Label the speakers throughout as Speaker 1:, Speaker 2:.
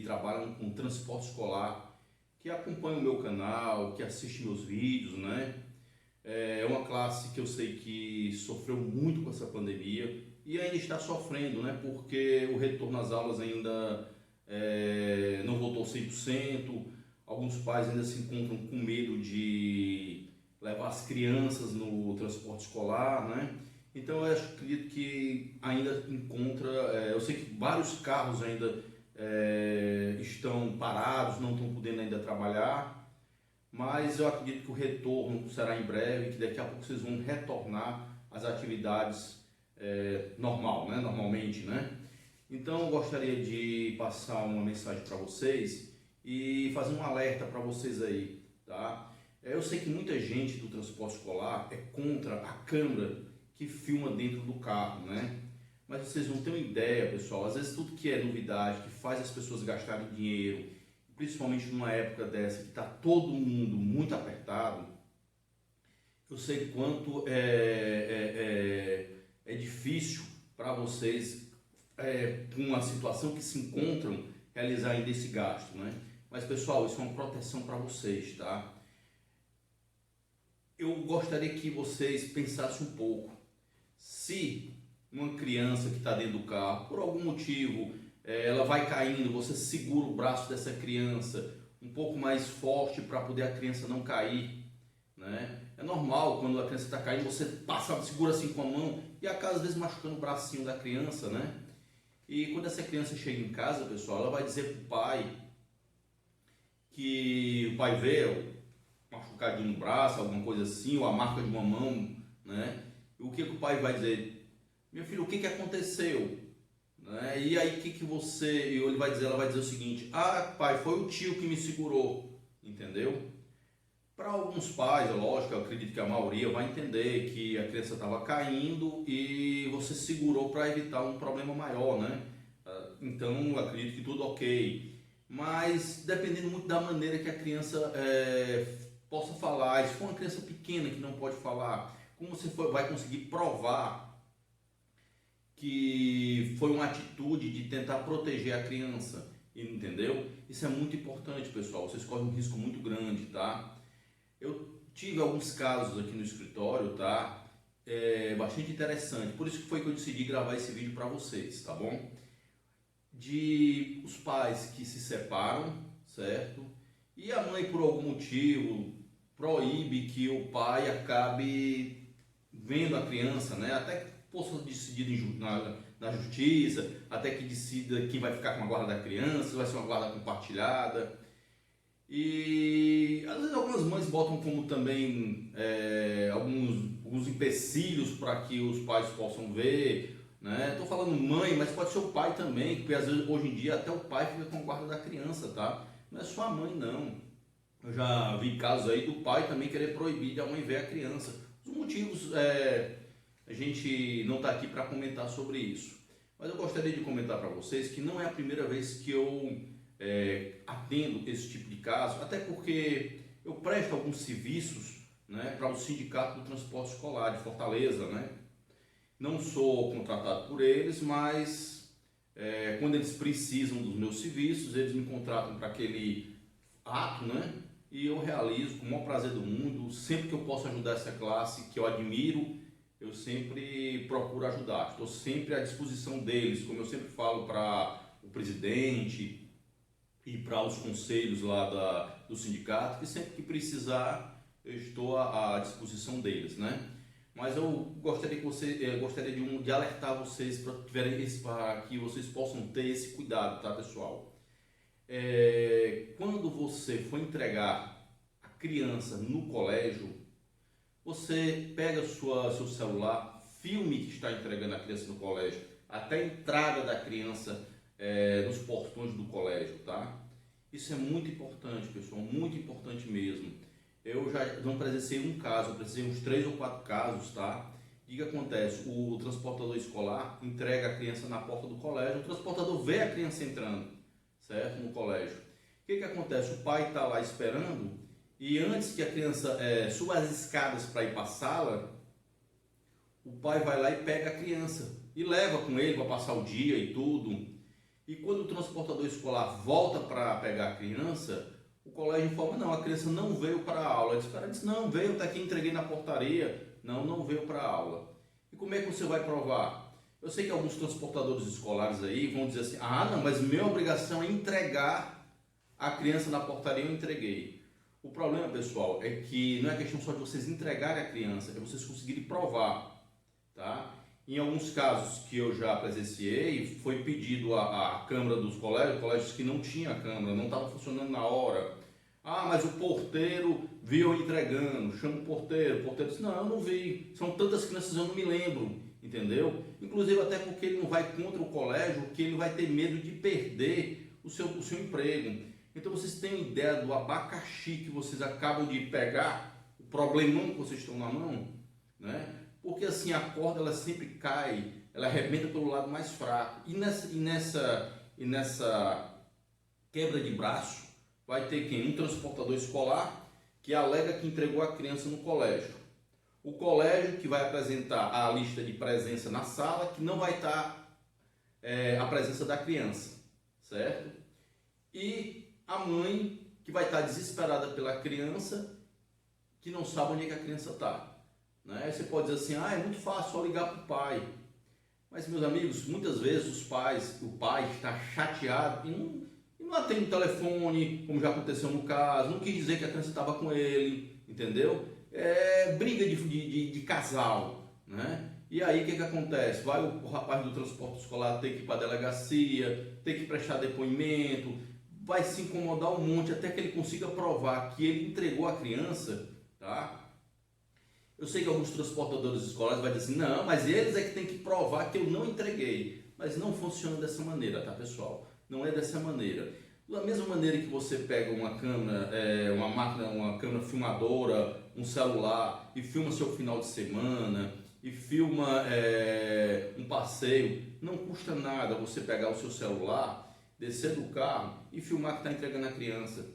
Speaker 1: trabalham com transporte escolar, que acompanham o meu canal, que assistem meus vídeos, né? É uma classe que eu sei que sofreu muito com essa pandemia e ainda está sofrendo, né? Porque o retorno às aulas ainda não voltou 100%. Alguns pais ainda se encontram com medo de levar as crianças no transporte escolar, né? Então eu acredito que ainda encontra, eu sei que vários carros ainda estão parados, não estão podendo ainda trabalhar, mas eu acredito que o retorno será em breve, que daqui a pouco vocês vão retornar às atividades normalmente, né? Então eu gostaria de passar uma mensagem para vocês e fazer um alerta para vocês aí, tá? Eu sei que muita gente do transporte escolar é contra a câmera que filma dentro do carro, né? Mas vocês não têm uma ideia, pessoal. Às vezes tudo que é novidade, que faz as pessoas gastarem dinheiro, principalmente numa época dessa que está todo mundo muito apertado, eu sei quanto é difícil para vocês, com a situação que se encontram, realizar ainda esse gasto, né? Mas pessoal, isso é uma proteção para vocês, tá? Eu gostaria que vocês pensassem um pouco. Se uma criança que está dentro do carro, por algum motivo, ela vai caindo, você segura o braço dessa criança um pouco mais forte para poder a criança não cair, né? É normal quando a criança está caindo, você segura assim com a mão e acaba às vezes machucando o bracinho da criança, né? E quando essa criança chega em casa, pessoal, ela vai dizer para o pai que o pai vê um machucadinho no braço, alguma coisa assim, ou a marca de uma mão, né? E o que o pai vai dizer? Meu filho, o que aconteceu? Né? E aí ele vai dizer, ela vai dizer o seguinte: ah, pai, foi o tio que me segurou, entendeu? Para alguns pais, é lógico, eu acredito que a maioria vai entender que a criança estava caindo e você segurou para evitar um problema maior, né? Então, eu acredito que tudo ok. Mas dependendo muito da maneira que a criança possa falar, se for uma criança pequena que não pode falar, como você vai conseguir provar que foi uma atitude de tentar proteger a criança, entendeu? Isso é muito importante, pessoal. Vocês correm um risco muito grande, tá? Eu tive alguns casos aqui no escritório, tá? Bastante interessante. Por isso que foi que eu decidi gravar esse vídeo para vocês, tá bom? De os pais que se separam, certo? E a mãe, por algum motivo, proíbe que o pai acabe vendo a criança, né? Até que possa decidir na justiça, até que decida quem vai ficar com a guarda da criança, se vai ser uma guarda compartilhada. E às vezes algumas mães botam como também alguns empecilhos para que os pais possam ver, né? Estou falando mãe, mas pode ser o pai também, porque às vezes hoje em dia até o pai fica com a guarda da criança, tá? Não é só a mãe não. Eu já vi casos aí do pai também querer proibir da mãe ver a criança. Os motivos a gente não está aqui para comentar sobre isso. Mas eu gostaria de comentar para vocês que não é a primeira vez que eu atendo esse tipo de caso, até porque eu presto alguns serviços, né, para o Sindicato do Transporte Escolar de Fortaleza, né? Não sou contratado por eles, mas quando eles precisam dos meus serviços, eles me contratam para aquele ato, né? E eu realizo com o maior prazer do mundo. Sempre que eu posso ajudar essa classe que eu admiro, eu sempre procuro ajudar. Estou sempre à disposição deles, como eu sempre falo para o presidente e para os conselhos lá do sindicato, que sempre que precisar eu estou à disposição deles, né? Mas eu gostaria de alertar vocês para que vocês possam ter esse cuidado, tá, pessoal? Quando você for entregar a criança no colégio, você pega seu celular, filme que está entregando a criança no colégio, até a entrada da criança nos portões do colégio, tá? Isso é muito importante, pessoal, muito importante mesmo. Eu já não presenciei um caso, eu presenciei uns 3 ou 4 casos, tá? O que acontece? O transportador escolar entrega a criança na porta do colégio, o transportador vê a criança entrando, certo? No colégio. O que acontece? O pai está lá esperando e antes que a criança suba as escadas para ir para a sala, o pai vai lá e pega a criança e leva com ele para passar o dia e tudo. E quando o transportador escolar volta para pegar a criança, o colégio informa, não, a criança não veio para a aula. Ele disse, não, veio, está aqui, entreguei na portaria. Não, não veio para a aula. E como é que você vai provar? Eu sei que alguns transportadores escolares aí vão dizer assim, ah, não, mas minha obrigação é entregar a criança na portaria, eu entreguei. O problema, pessoal, é que não é questão só de vocês entregarem a criança, é vocês conseguirem provar, tá? Em alguns casos que eu já presenciei, foi pedido a câmera dos colégios que não tinha câmera, não estava funcionando na hora. Ah, mas o porteiro viu eu entregando, chama o porteiro disse, não, eu não vi, são tantas crianças, eu não me lembro, entendeu? Inclusive até porque ele não vai contra o colégio, porque ele vai ter medo de perder o seu emprego. Então vocês têm ideia do abacaxi que vocês acabam de pegar, o problemão que vocês estão na mão, né? Porque assim, a corda ela sempre cai, ela arrebenta pelo lado mais fraco. E nessa quebra de braço, vai ter quem? Um transportador escolar que alega que entregou a criança no colégio. O colégio que vai apresentar a lista de presença na sala, que não vai estar a presença da criança, certo? E a mãe que vai estar desesperada pela criança, que não sabe onde é que a criança está. Né? Você pode dizer assim, ah, é muito fácil, só ligar para o pai. Mas, meus amigos, muitas vezes o pai está chateado e não atende o telefone, como já aconteceu no caso, não quis dizer que a criança estava com ele, entendeu? É briga de casal, né? E aí o que acontece? Vai o rapaz do transporte escolar ter que ir para a delegacia, ter que prestar depoimento, vai se incomodar um monte até que ele consiga provar que ele entregou a criança, tá? Eu sei que alguns transportadores escolares vão dizer assim, não, mas eles é que tem que provar que eu não entreguei. Mas não funciona dessa maneira, tá, pessoal? Não é dessa maneira. Da mesma maneira que você pega uma câmera, uma câmera filmadora, um celular e filma seu final de semana e filma um passeio, não custa nada você pegar o seu celular, descer do carro e filmar que está entregando a criança.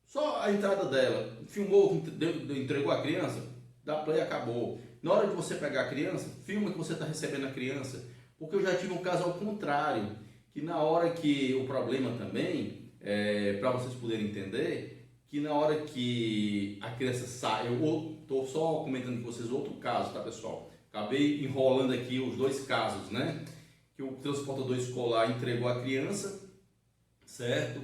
Speaker 1: Só a entrada dela, filmou, entregou a criança, dá play, acabou. Na hora de você pegar a criança, filma que você está recebendo a criança. Porque eu já tive um caso ao contrário, que na hora que o problema também, para vocês poderem entender, que na hora que a criança sai, eu estou só comentando com vocês outro caso, tá, pessoal? Acabei enrolando aqui os dois casos, né? Que o transportador escolar entregou a criança, certo?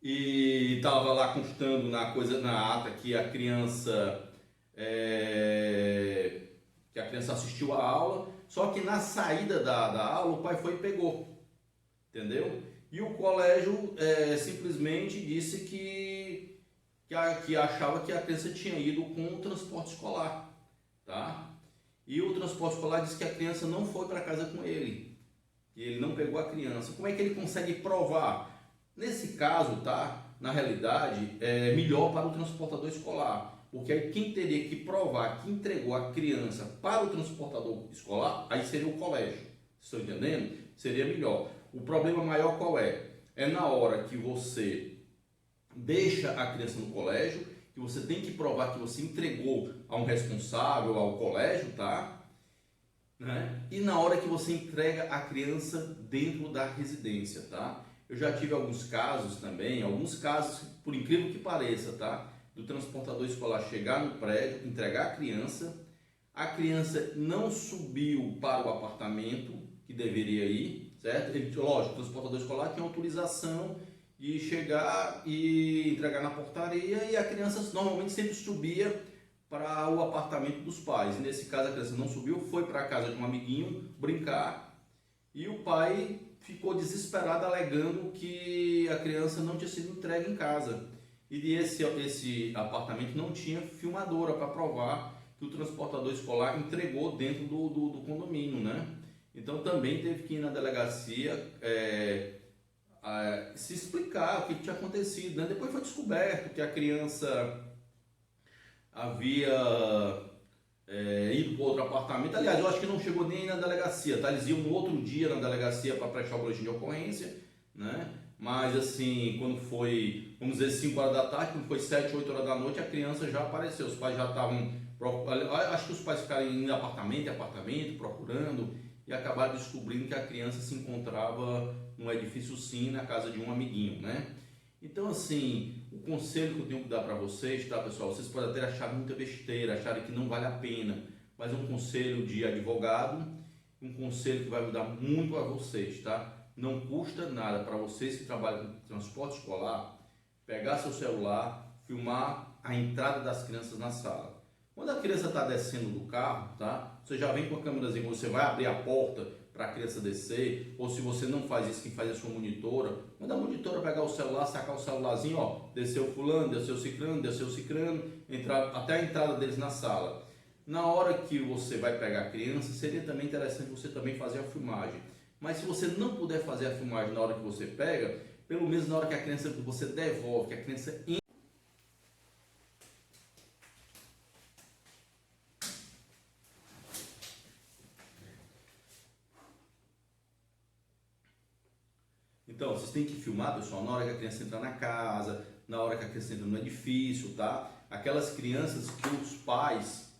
Speaker 1: E estava lá constando na ata que a criança assistiu a aula, só que na saída da aula o pai foi e pegou, entendeu? E o colégio simplesmente disse que achava que a criança tinha ido com o transporte escolar, tá? E o transporte escolar disse que a criança não foi para casa com ele, que ele não pegou a criança. Como é que ele consegue provar? Nesse caso, tá? Na realidade, é melhor para o transportador escolar. Porque aí quem teria que provar que entregou a criança para o transportador escolar, aí seria o colégio. Estão entendendo? Seria melhor. O problema maior qual é? É na hora que você deixa a criança no colégio, que você tem que provar que você entregou a um responsável, ao colégio, tá? Né? E na hora que você entrega a criança dentro da residência, tá? Eu já tive alguns casos também, por incrível que pareça, tá? Do transportador escolar chegar no prédio, entregar a criança não subiu para o apartamento que deveria ir, certo? Lógico, o transportador escolar tinha autorização de chegar e entregar na portaria e a criança normalmente sempre subia para o apartamento dos pais. E nesse caso a criança não subiu, foi para a casa de um amiguinho brincar e o pai ficou desesperado alegando que a criança não tinha sido entregue em casa. E esse apartamento não tinha filmadora para provar que o transportador escolar entregou dentro do condomínio, né? Então também teve que ir na delegacia se explicar o que tinha acontecido, né? Depois foi descoberto que a criança havia ido para outro apartamento. Aliás, eu acho que não chegou nem na delegacia, tá? Eles iam no outro dia na delegacia para prestar o boletim de ocorrência, né? Mas assim, quando foi, vamos dizer, 5 horas da tarde, quando foi 7, 8 horas da noite, a criança já apareceu. Os pais já estavam, acho que os pais ficaram indo em apartamento, procurando, e acabaram descobrindo que a criança se encontrava num edifício sim, na casa de um amiguinho, né? Então, assim, o conselho que eu tenho que dar para vocês, tá, pessoal? Vocês podem até achar muita besteira, acharem que não vale a pena, mas é um conselho de advogado, um conselho que vai ajudar muito a vocês, tá? Não custa nada para vocês que trabalham com transporte escolar, pegar seu celular, filmar a entrada das crianças na sala. Quando a criança está descendo do carro, tá? Você já vem com a câmerazinha, você vai abrir a porta para a criança descer, ou se você não faz isso, quem faz é a sua monitora. Quando a monitora pegar o celular, sacar o celularzinho, ó, desceu fulano, desceu cicrano, entrar, até a entrada deles na sala. Na hora que você vai pegar a criança, seria também interessante você também fazer a filmagem. Mas se você não puder fazer a filmagem na hora que você pega, pelo menos na hora que a criança você devolve, que a criança Então, vocês têm que filmar, pessoal, na hora que a criança entra na casa, na hora que a criança entra no edifício, tá? Aquelas crianças que os pais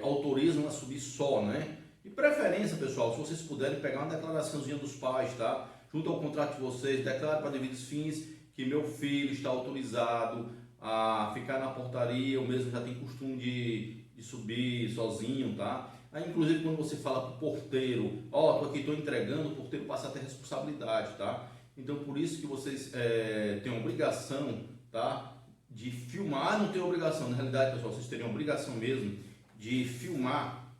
Speaker 1: autorizam a subir só, né? De preferência, pessoal, se vocês puderem pegar uma declaraçãozinha dos pais, tá? Junto ao contrato de vocês, declara para devidos fins que meu filho está autorizado a ficar na portaria, ou mesmo já tem costume de subir sozinho, tá? Aí, inclusive, quando você fala para o porteiro, ó, tô aqui, tô entregando, o porteiro passa a ter responsabilidade, tá? Então, por isso que vocês têm a obrigação, tá? De filmar, não tem obrigação, na realidade, pessoal, vocês teriam a obrigação mesmo de filmar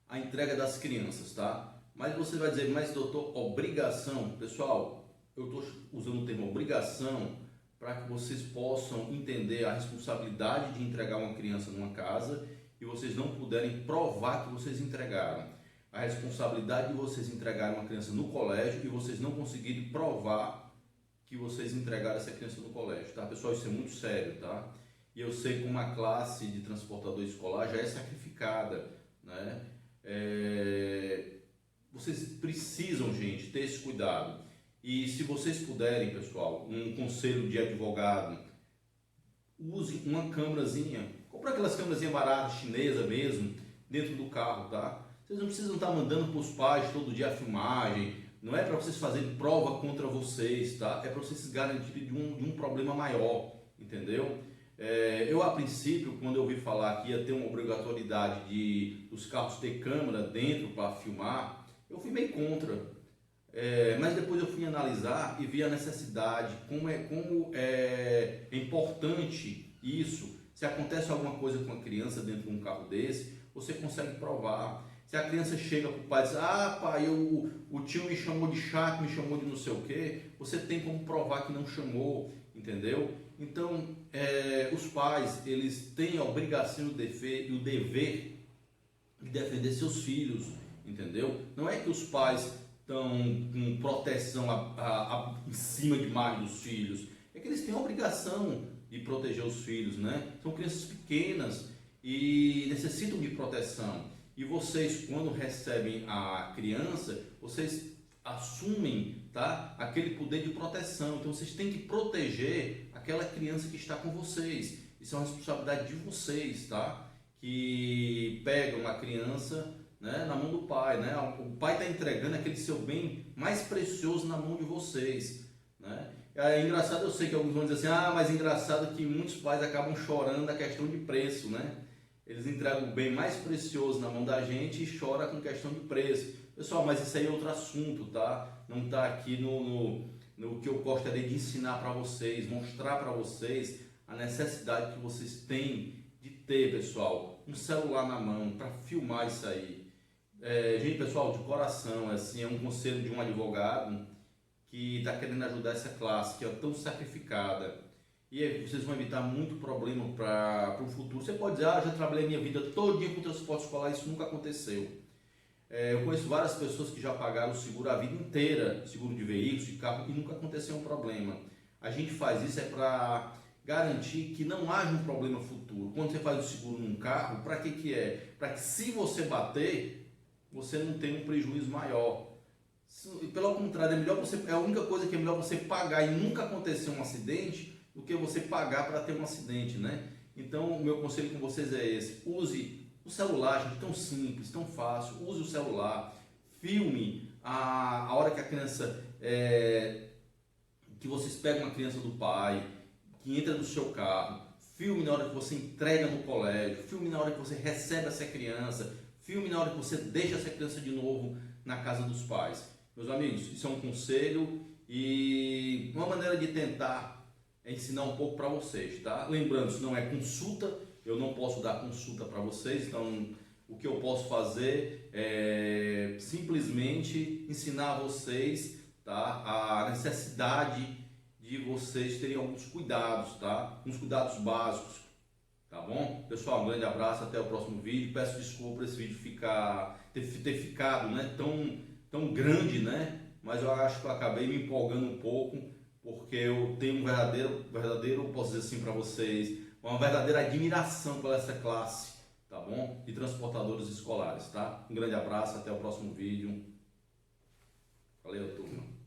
Speaker 1: a entrega das crianças, tá? Mas você vai dizer, mas doutor, obrigação? Pessoal, eu estou usando o termo obrigação para que vocês possam entender a responsabilidade de entregar uma criança numa casa e vocês não puderem provar que vocês entregaram. A responsabilidade de vocês entregarem uma criança no colégio e vocês não conseguirem provar que vocês entregaram essa criança no colégio, tá? Pessoal, isso é muito sério, tá? E eu sei que uma classe de transportador escolar já é sacrificada, né? Vocês precisam, gente, ter esse cuidado. E se vocês puderem, pessoal, um conselho de advogado, use uma câmerazinha. Compre aquelas câmerazinhas baratas, chinesa mesmo, dentro do carro, tá? Vocês não precisam estar mandando para os pais todo dia a filmagem. Não é para vocês fazerem prova contra vocês, tá? É para vocês se garantirem de um problema maior, entendeu? Eu, a princípio, quando eu ouvi falar que ia ter uma obrigatoriedade dos carros ter câmera dentro para filmar, eu fui meio contra. Mas depois eu fui analisar e vi a necessidade, como é importante isso. Se acontece alguma coisa com a criança dentro de um carro desse, você consegue provar. Se a criança chega para o pai e diz, ah pai, o tio me chamou de chato, me chamou de não sei o quê, você tem como provar que não chamou, entendeu? Então, os pais, eles têm a obrigação e o dever de defender seus filhos, entendeu? Não é que os pais estão com proteção em cima demais dos filhos, é que eles têm a obrigação de proteger os filhos, né? São crianças pequenas e necessitam de proteção. E vocês, quando recebem a criança, vocês assumem, tá, aquele poder de proteção. Então vocês têm que proteger aquela criança que está com vocês. Isso é uma responsabilidade de vocês, tá? Que pegam a criança, né, na mão do pai, né? O pai está entregando aquele seu bem mais precioso na mão de vocês, né? É engraçado, eu sei que alguns vão dizer assim, ah, mas é engraçado que muitos pais acabam chorando a questão de preço, né? Eles entregam o bem mais precioso na mão da gente e choram com questão de preço. Pessoal, mas isso aí é outro assunto, tá? Não está aqui no que eu gostaria de ensinar para vocês, mostrar para vocês a necessidade que vocês têm de ter, pessoal, um celular na mão para filmar isso aí. Gente, pessoal, de coração, assim, é um conselho de um advogado que está querendo ajudar essa classe que é tão sacrificada. E aí vocês vão evitar muito problema para o futuro. Você pode dizer, ah, já trabalhei minha vida todo dia com transporte escolar, isso nunca aconteceu. Eu conheço várias pessoas que já pagaram o seguro a vida inteira, seguro de veículos, de carro, e nunca aconteceu um problema. A gente faz isso para garantir que não haja um problema futuro. Quando você faz o seguro num carro, para que é? Para que se você bater, você não tenha um prejuízo maior. Pelo contrário, é a única coisa que é melhor você pagar e nunca acontecer um acidente do que você pagar para ter um acidente, né? Então, o meu conselho com vocês é esse: use o celular, gente, tão simples, tão fácil. Use o celular, filme a hora que a criança, que vocês pegam a criança do pai, que entra no seu carro, filme na hora que você entrega no colégio, filme na hora que você recebe essa criança, filme na hora que você deixa essa criança de novo na casa dos pais. Meus amigos, isso é um conselho e uma maneira de tentar ensinar um pouco para vocês, tá? Lembrando, isso não é consulta, eu não posso dar consulta para vocês, então o que eu posso fazer é simplesmente ensinar a vocês, tá, a necessidade de vocês terem alguns cuidados, tá? Uns cuidados básicos, tá bom? Pessoal, um grande abraço, até o próximo vídeo. Peço desculpa por esse vídeo ter ficado, né, tão grande, né? Mas eu acho que eu acabei me empolgando um pouco, porque eu tenho um verdadeiro, posso dizer assim para vocês, uma verdadeira admiração por essa classe, tá bom? De transportadores escolares, tá? Um grande abraço, até o próximo vídeo. Valeu, turma.